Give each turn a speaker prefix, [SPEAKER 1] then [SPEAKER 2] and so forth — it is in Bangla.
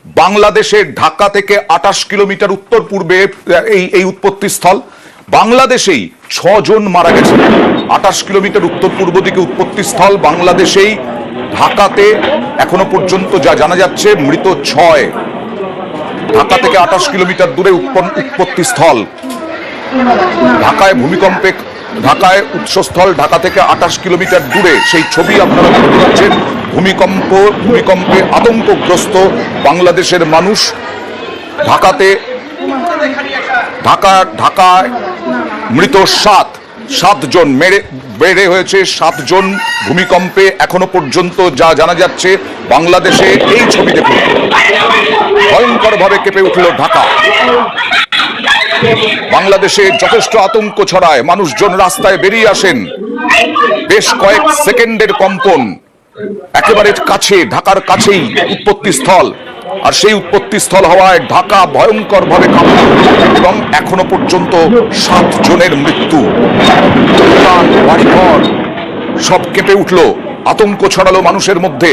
[SPEAKER 1] বাংলাদেশের ঢাকা থেকে 28 কিলোমিটার উত্তর পূর্বে এই উৎপত্তি স্থল। বাংলাদেশেই 6 জন মারা গেছে। 28 কিলোমিটার উত্তর পূর্ব দিকে উৎপত্তি স্থল বাংলাদেশেই। ঢাকাতে এখনো পর্যন্ত যা জানা যাচ্ছে মৃত 6। ঢাকা থেকে 28 কিলোমিটার দূরে উৎপত্তি স্থল। ঢাকায় উৎসস্থল ঢাকা থেকে 28 কিলোমিটার দূরে। সেই ছবি আপনারা দেখতে পাচ্ছেন। ভূমিকম্পে আতঙ্কগ্রস্ত বাংলাদেশের মানুষ। ঢাকায় মৃত 7 জন, বেড়ে হয়েছে 7 জন ভূমিকম্পে। এখনো পর্যন্ত যা জানা যাচ্ছে বাংলাদেশে এই ছবি দেখুন, ভয়ঙ্করভাবে কেঁপে উঠল ঢাকা। বাংলাদেশে যথেষ্ট আতঙ্ক ছড়ায়, মানুষজন রাস্তায় বেরিয়ে আসেন। বেশ কয়েক সেকেন্ডের কম্পন। একেবারে কাছে, ঢাকার কাছেই উৎপত্তি স্থল, আর সেই উৎপত্তি স্থল হওয়ায় ঢাকা ভয়ঙ্করভাবে কাঁপল এবং এখনো পর্যন্ত 7 জনের মৃত্যু। বাড়িঘর সব কেঁপে উঠল, আতঙ্ক ছড়ালো মানুষের মধ্যে।